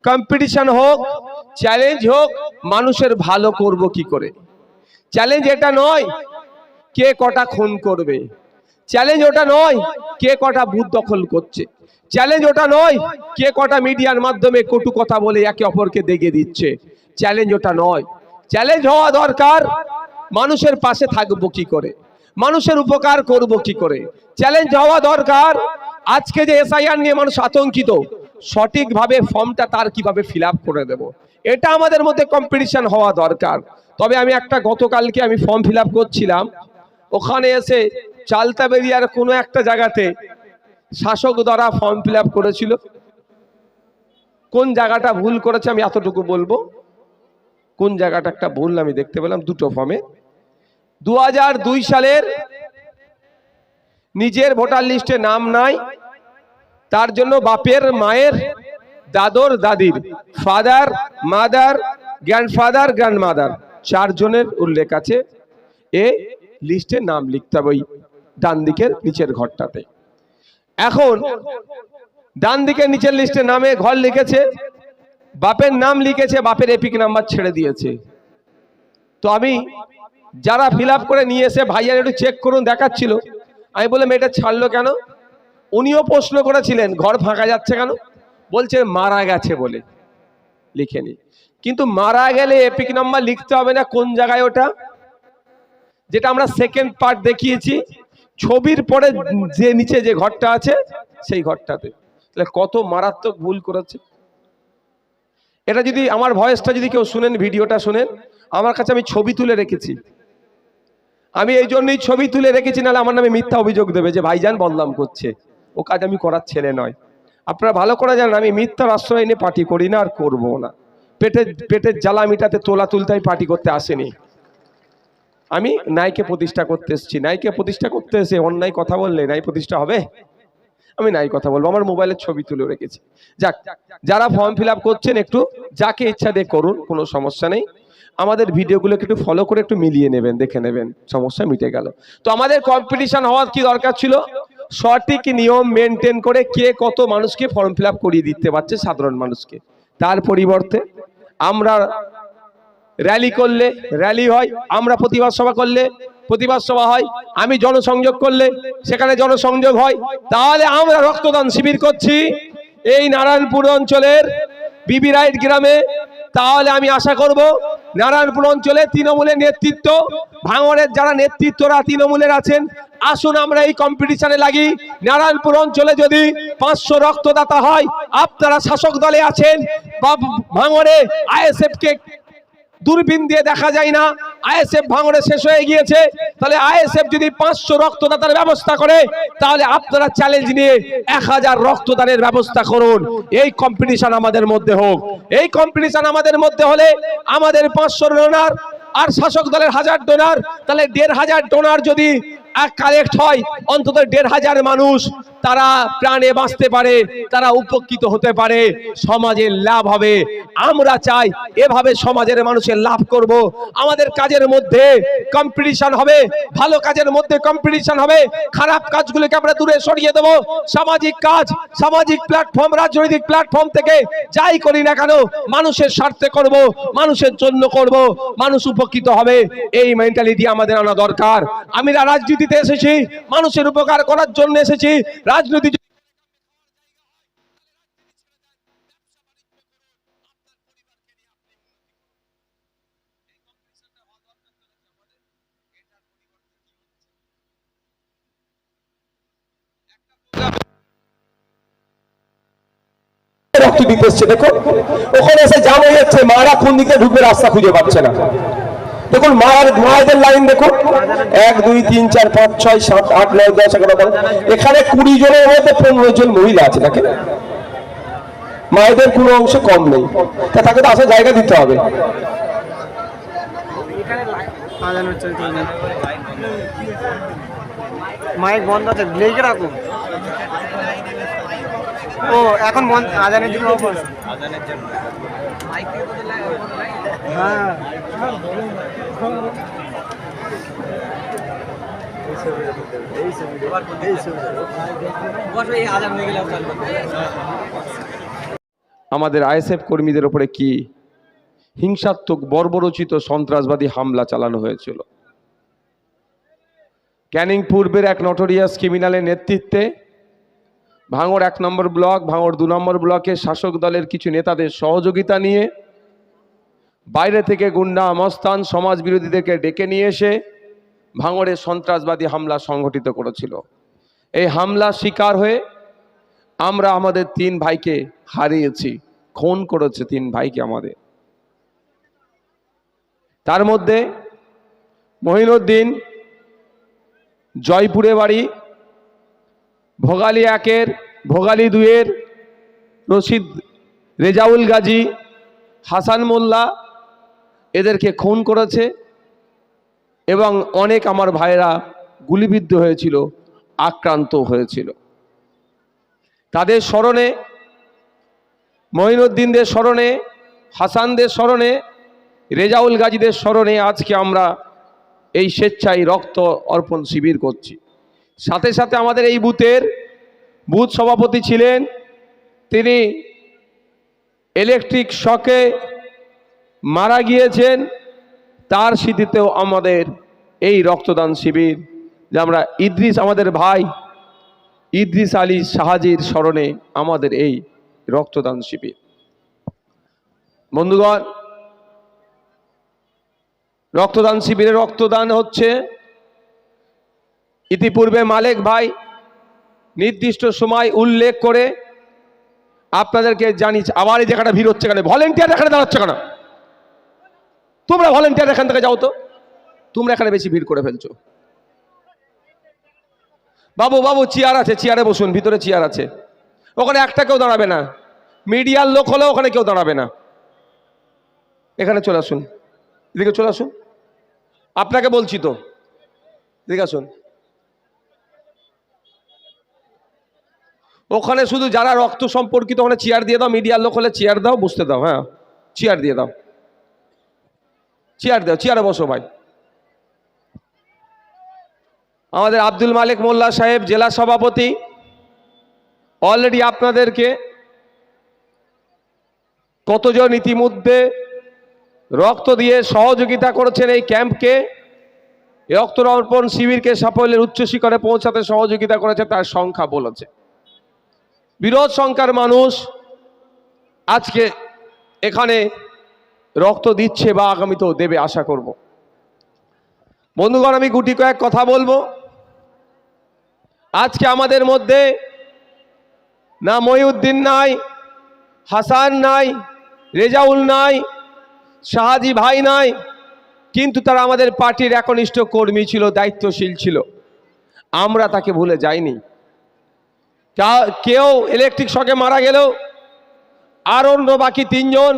Competition হোক, challenge হোক, মানুষের ভালো করব কি করে। চ্যালেঞ্জ এটা নয় কে কটা খুন করবে, চ্যালেঞ্জ ওটা নয় কে কটা বুথ দখল করছে, চ্যালেঞ্জ ওটা নয় কে কটা মিডিয়ার মাধ্যমে কটু কথা বলে একে অপরকে দেখিয়ে দিচ্ছে। চ্যালেঞ্জ ওটা নয়। চ্যালেঞ্জ হওয়া দরকার মানুষের পাশে থাকবো কি করে, মানুষের উপকার করব কি করে। চ্যালেঞ্জ হওয়া দরকার আজকে যে এসআইআর নিয়ে মানুষ আতঙ্কিত, সঠিকভাবে ফর্মটা তার কিভাবে ফিল আপ করে দেব, এটা আমাদের মধ্যে কম্পিটিশন হওয়া দরকার। তবে আমি একটা গতকালকে আমি ফর্ম ফিল আপ করছিলাম, ওখানে এসে চালতাবেরিয়ার কোনো একটা জায়গাতে শাসক দ্বারা ফর্ম ফিল আপ করেছিল। কোন জায়গাটা ভুল করেছে আমি এতটুকু বলবো, কোন জায়গাটা একটা ভুল আমি দেখতে পেলাম দুটো ফর্মে। 2002 সালের নিজের ভোটার লিস্টে নাম নাই, তার জন্য বাপের, মায়ের, দাদর, দাদির, ফাদার, মাদার, গ্র্যান্ডফাদার, গ্র্যান্ডমাদার 4 জনের উল্লেখ আছে। এ লিস্টে নাম লিখতে হবে ওই ডান দিকের নিচের ঘরটাতে। এখন ডান দিকের নিচের লিস্টে নামে ঘর লিখেছে, বাপের নাম লিখেছে, বাপের এপিক নাম্বার ছেড়ে দিয়েছে। তো আমি যারা ফিল আপ করে নিয়ে এসে ভাইয়ার একটু চেক করুন দেখাচ্ছিল, আমি বললাম এটা ছাড়লো কেন। উনিও প্রশ্ন করেছিলেন ঘর ফাঁকা যাচ্ছে কেন, বলছে মারা গেছে বলে লিখেনি। কিন্তু মারা গেলে এপিক নাম্বার লিখতে হবে না, কোন জায়গায় ওটা, যেটা আমরা সেকেন্ড পার্ট দেখিয়েছি ছবির পরে যে নিচে যে ঘরটা আছে সেই ঘরটাতে। তাহলে কত মারাত্মক ভুল করেছে। এটা যদি আমার ভয়েসটা যদি কেউ শুনেন, ভিডিওটা শুনেন, আমার কাছে আমি ছবি তুলে রেখেছি। আমি এই জন্যই ছবি তুলে রেখেছি, নাহলে আমার নামে মিথ্যা অভিযোগ দেবে যে ভাইজান বদনাম করছে। ও কাজ আমি করার ছেলে নয়। আপনারা ভালো করে জানেন আমি মিথ্যার আশ্রয় এনে পার্টি করি না, আর করবো না। পেটের জ্বালা মিটাতে তোলা তুলতে আমি পার্টি করতে আসেনি। আমি ন্যায়কে প্রতিষ্ঠা করতে এসেছি। ন্যায়কে প্রতিষ্ঠা করতে এসে অন্যায় কথা বললে ন্যায় প্রতিষ্ঠা হবে? আমি নাই কথা বলবো, আমার মোবাইলের ছবি তুলে রেখেছি। যাক, যারা ফর্ম ফিল আপ করছেন একটু যাকে ইচ্ছা দিয়ে করুন, কোনো সমস্যা নেই। আমাদের ভিডিওগুলোকে একটু ফলো করে একটু মিলিয়ে নেবেন, দেখে নেবেন, সমস্যা মিটে গেল। তো আমাদের কম্পিটিশন হওয়ার কি দরকার ছিল, সঠিক নিয়ম মেনটেন করে কে কত মানুষকে ফর্ম ফিল আপ করিয়ে দিতে পারছে সাধারণ মানুষকে। তার পরিবর্তে আমরা র্যালি করলে র্যালি হয়, আমরা প্রতিবাদ সভা করলে প্রতিবাদ সভা হয়, আমি জনসংযোগ করলে সেখানে জনসংযোগ হয়। তাহলে আমরা রক্তদান শিবির করছি এই নারায়ণপুর অঞ্চলের বিবি রাইট গ্রামে। তাহলে আমি আশা করব নারায়ণপুর অঞ্চলে তৃণমূলের নেতৃত্ব, ভাঙড়ের যারা নেতৃত্বরা তৃণমূলের আছেন, আসুন আমরা এই কম্পিটিশনে লাগি। নারায়ণপুর অঞ্চলে যদি 500 রক্তদাতা হয়, আপনারা শাসক দলে আছেন বা ভাঙড়ে আইএসএফ কে দূরবীন দিয়ে দেখা যায় না, আইএসএফ ভাঙড়ে শেষ হয়ে গিয়েছে। তাহলে আইএসএফ যদি 500 রক্তদাতার ব্যবস্থা করে, তাহলে আপনারা চ্যালেঞ্জ নিয়ে 1000 রক্তদানের ব্যবস্থা করুন। এই কম্পিটিশন আমাদের মধ্যে হোক। এই কম্পিটিশন আমাদের মধ্যে হলে আমাদের 500 ডোনার আর শাসক দলের 1000 ডোনার, তাহলে 1500 ডোনার যদি কালেক্ট হয়, অন্তত 1500 মানুষ তারা প্রাণে বাঁচতে পারে, তারা উপকৃত হতে পারে, সমাজের লাভ হবে। আমরা চাই এভাবে সমাজের মানুষের লাভ করব। আমাদের কাজের মধ্যে কম্পিটিশন হবে, ভালো কাজের মধ্যে কম্পিটিশন হবে, খারাপ কাজগুলোকে আমরা দূরে সরিয়ে দেব। সামাজিক কাজ, সামাজিক প্ল্যাটফর্ম, রাজনৈতিক প্ল্যাটফর্ম থেকে যাই করি না কেন মানুষের স্বার্থে করব, মানুষের জন্য করব, মানুষ উপকৃত হবে। এই মেন্টালিটি আমাদের আনা দরকার। আমি রাজনীতিতে এসেছি মানুষের উপকার করার জন্য এসেছি। রাজনীতি রক্ত দিতে এসছে, দেখো ওখানে এসে জাম হয়ে যাচ্ছে, মারা কোন দিকে ঢুকবে রাস্তা খুঁজে পাচ্ছে না। দেখুন মায়েদের লাইন দেখুন, 1 2 3 4 5 6 7 8 9 10 11 এখানে 20 জনের মধ্যে 15 জন মহিলা আছে। নাকি মায়েদের কোনো অংশ কম নেই, তা তাকে তো আসার জায়গা দিতে হবে। মাইক বন্ধ আছে, ব্লেকে রাখুন। ও এখন বন্ধ, আজানের জন্য আজানের জন্য মাইক দিয়ে বদলে হ্যাঁ আমাদের আইএসএফ কর্মীদের ওপরে কি হিংসাত্মক বর্বরচিত সন্ত্রাসবাদী হামলা চালানো হয়েছিল। ক্যানিং পূর্বের এক নটোরিয়াস ক্রিমিনালের নেতৃত্বে ভাঙড় 1 নম্বর ব্লক, ভাঙড় 2 নম্বর ব্লকের শাসক দলের কিছু নেতাদের সহযোগিতা নিয়ে বাইরে থেকে গুন্ডা মস্তান সমাজ বিরোধীদেরকে ডেকে নিয়ে এসে ভাঙড়ে সন্ত্রাসবাদী হামলা সংগঠিত করেছিল। এই হামলার শিকার হয়ে আমরা আমাদের 3 ভাইকে হারিয়েছি, খুন করেছে 3 ভাইকে আমাদের। তার মধ্যে মহিনুদ্দিন জয়পুরে বাড়ি, ভোগালী 1-এর, ভোগালী 2-এর রশিদ, রেজাউল গাজী, হাসান মোল্লা এদেরকে খুন করেছে এবং অনেক আমার ভাইরা গুলিবিদ্ধ হয়েছিল, আক্রান্ত হয়েছিল। তাদের স্মরণে, মঈনুদ্দিনদের স্মরণে, হাসানদের স্মরণে, রেজাউল গাজীদের স্মরণে আজকে আমরা এই স্বেচ্ছায় রক্ত অর্পণ শিবির করছি। সাথে সাথে আমাদের এই বুথের বুথ সভাপতি ছিলেন, তিনি ইলেকট্রিক শকে মারা গিয়েছেন, তার স্মৃতিতেও আমাদের এই রক্তদান শিবির, যে আমরা ইদ্রিস, আমাদের ভাই ইদ্রিস আলী শাহাজির স্মরণে আমাদের এই রক্তদান শিবির। বন্ধুগণ, রক্তদান শিবিরে রক্তদান হচ্ছে। ইতিপূর্বে মালেক ভাই নির্দিষ্ট সময় উল্লেখ করে আপনাদেরকে জানিয়েছে। আবার এই জায়গাটা ভিড় হচ্ছে কেন? ভলেন্টিয়ার এখানে দাঁড়াচ্ছে কেন? তোমরা ভলেন্টিয়ার এখান থেকে যাও তো, তোমরা এখানে বেশি ভিড় করে ফেলছো। বাবু বাবু চেয়ার আছে, চেয়ারে বসুন, ভিতরে চেয়ার আছে, ওখানে একটা কেউ দাঁড়াবে না। মিডিয়ার লোক হলেও ওখানে কেউ দাঁড়াবে না। এখানে চলে আসুন, এদিকে চলে আসুন, আপনাকে বলছি তো, এদিকে আসুন। ওখানে শুধু যারা রক্ত সম্পর্কিত ওখানে চেয়ার দিয়ে দাও, মিডিয়ার লোক হলে চেয়ার দাও, বসতে দাও। হ্যাঁ, চেয়ার দিয়ে দাও, চেয়ার দাও, চেয়ারে বসো ভাই। আমাদের আব্দুল মালিক মোল্লা সাহেব জেলা সভাপতি অলরেডি আপনাদেরকে কতজন ইতিমধ্যে রক্ত দিয়ে সহযোগিতা করেছেন এই ক্যাম্পকে, রক্ত অর্পণ শিবিরকে সাফল্যের উচ্চ শিখরে পৌঁছাতে সহযোগিতা করেছে তার সংখ্যা বলেছে। বিরোধ সংখ্যার মানুষ আজকে এখানে রক্ত দিচ্ছে বা আগামীতেও দেবে আশা করব। বন্ধুগণ, আমি গুটি কয়েক কথা বলবো। আজকে আমাদের মধ্যে না মহিউদ্দিন নাই, হাসান নাই, রেজাউল নাই, শাহাজি ভাই নাই, কিন্তু তারা আমাদের পার্টির একনিষ্ঠ কর্মী ছিল, দায়িত্বশীল ছিল। আমরা তাকে ভুলে যাইনি। কেউ ইলেকট্রিক শকে মারা গেলেও আর অন্য বাকি 3 জন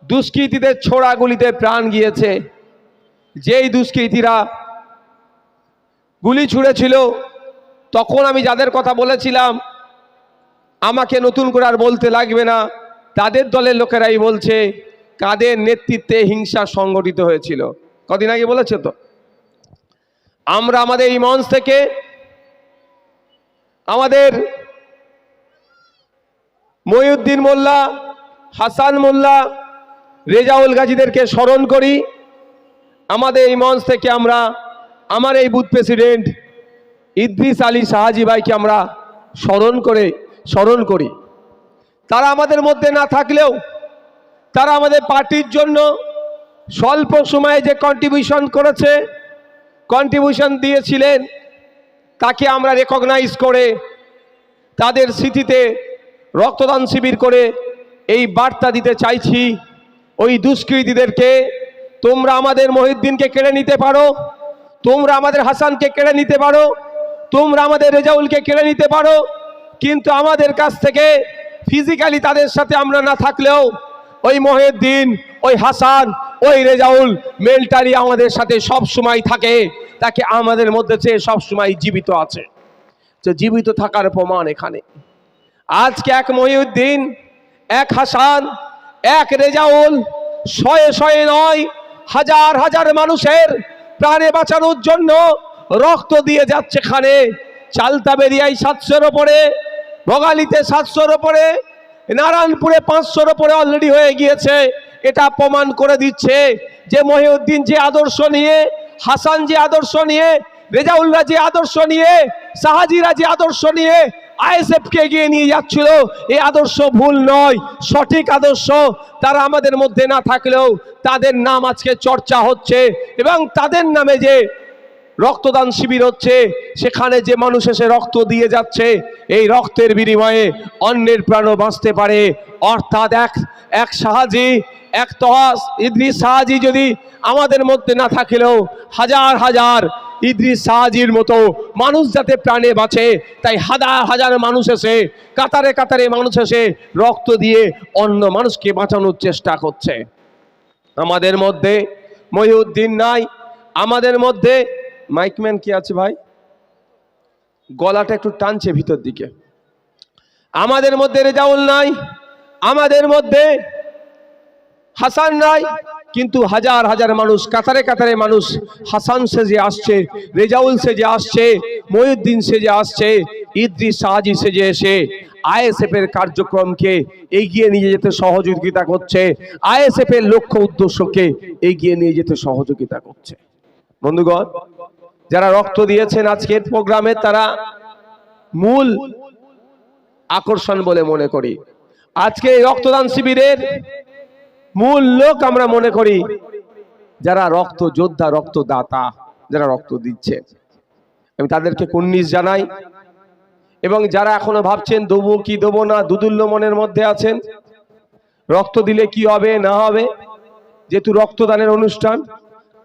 দুষ্কৃতীদের ছোড়া গুলিতে প্রাণ গিয়েছে। যেই দুষ্কৃতীরা গুলি ছুঁড়েছিল তখন আমি যাদের কথা বলেছিলাম, আমাকে নতুন করে আর বলতে লাগবে না, তাদের দলের লোকেরাই বলছে কাদের নেতৃত্বে হিংসা সংগঠিত হয়েছিল। কদিন আগে বলেছে তো। আমরা আমাদের এই মঞ্চ থেকে আমাদের মহিউদ্দিন মোল্লা, হাসান মোল্লা, রেজাউল গাজীদেরকে স্মরণ করি। আমাদের এই মঞ্চ থেকে আমরা আমার এই বুথ প্রেসিডেন্ট ইদ্রিস আলী শাহাজি ভাইকে আমরা স্মরণ করি। তারা আমাদের মধ্যে না থাকলেও তারা আমাদের পার্টির জন্য স্বল্প সময়ে যে কন্ট্রিবিউশন দিয়েছিলেন, তাকে আমরা রেকগনাইজ করে তাদের স্মৃতিতে রক্তদান শিবির করে এই বার্তা দিতে চাইছি, ওই দুষ্কৃতীদেরকে তোমরা আমাদের মহিউদ্দিনকে কেড়ে নিতে পারো, তোমরা আমাদের হাসানকে কেড়ে নিতে পারো, তোমরা আমাদের রেজাউলকে কেড়ে নিতে পারো, কিন্তু আমাদের কাছ থেকে ফিজিক্যালি তাদের সাথে আমরা না থাকলেও ওই মহিউদ্দিন, ওই হাসান, ওই রেজাউল মেন্টালি আমাদের সাথে সব সময় থাকে। তাকে আমাদের মধ্যে চেয়ে সব সময় জীবিত আছে। যে জীবিত থাকার প্রমাণ এখানে আজকে এক মহিউদ্দিন, এক হাসান, এক রেজাউল শয়ে শয়ে নয়, হাজার হাজার মানুষের প্রাণে বাঁচানোর জন্য রক্ত দিয়ে যাচ্ছে। এখানে চালতাবেরিয়ায় 700-র ওপরে, ভোগালীতে 700-র ওপরে, নারায়ণপুরে 500-র উপরে অলরেডি হয়ে গিয়েছে। এটা প্রমাণ করে দিচ্ছে যে মহিউদ্দিন যে আদর্শ নিয়ে, হাসান যে আদর্শ নিয়ে, রেজাউল্লাহ যে আদর্শ নিয়ে, শাহাজিরা যে আদর্শ নিয়ে আইএসএফ কে এগিয়ে নিয়ে যাচ্ছিল, এই আদর্শ ভুল নয়, সঠিক আদর্শ। তারা আমাদের মধ্যে না থাকলেও তাদের নাম আজকে চর্চা হচ্ছে, এবং তাদের নামে যে রক্তদান শিবির হচ্ছে, সেখানে যে মানুষ এসে রক্ত দিয়ে যাচ্ছে, এই রক্তের বিনিময়ে অন্যের প্রাণও বাঁচতে পারে। অর্থাৎ এক শাহাজি, এক তহাস ইদ্রিস শাহাজি যদি আমাদের মধ্যে না থাকলেও হাজার হাজার ইদ্রিস শাহাজির মতো মানুষ যাতে প্রাণে বাঁচে, তাই হাজার হাজার মানুষ এসে, কাতারে কাতারে মানুষ এসে রক্ত দিয়ে অন্য মানুষকে বাঁচানোর চেষ্টা করছে। আমাদের মধ্যে মহিউদ্দিন নাই, আমাদের মধ্যে মাইকম্যান কি আছে ভাই, গলাটা একটু টানছে ভিতর দিকে। আমাদের মধ্যে রেজাউল নাই, আমাদের মধ্যে হাসান নাই, কিন্তু হাজার হাজার মানুষ, কাতারে কাতারে মানুষ হাসান সেজে আসছে, রেজাউল সেজে আসছে, মহিউদ্দিন সেজে আসছে, ইদ্রিস শাহাজি সেজে এসে আইএসএফ এর কার্যক্রমকে এগিয়ে নিয়ে যেতে সহযোগিতা করছে, আইএসএফ এর লক্ষ্য উদ্দেশ্যকে এগিয়ে নিয়ে যেতে সহযোগিতা করছে। বন্ধুগণ, যারা রক্ত দিয়েছেন আজকের প্রোগ্রামে, তারা মূল আকর্ষণ বলে মনে করি। আজকে এই রক্তদান শিবিরের মূল লোক আমরা মনে করি যারা রক্ত যোদ্ধা, রক্তদাতা, যারা রক্ত দিচ্ছে। আমি তাদেরকে কুর্নিশ জানাই, এবং যারা এখনো ভাবছেন দেবো কি দেবো না, দুদুল্য মনের মধ্যে আছেন, রক্ত দিলে কি হবে না হবে, যেহেতু রক্তদানের অনুষ্ঠান,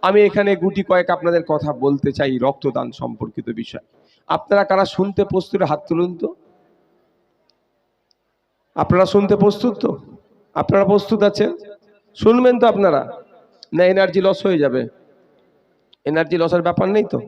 আমি এখানে গুটি কয়েক আপনাদের কথা বলতে চাই রক্তদান সম্পর্কিত বিষয়। আপনারা কারা শুনতে প্রস্তুত, হাত তুলুন তো। আপনারা শুনতে প্রস্তুত তো? আপনারা প্রস্তুত আছেন? শুনবেন তো আপনারা? না এনার্জি লস হয়ে যাবে? এনার্জি লসের ব্যাপার নেই তো?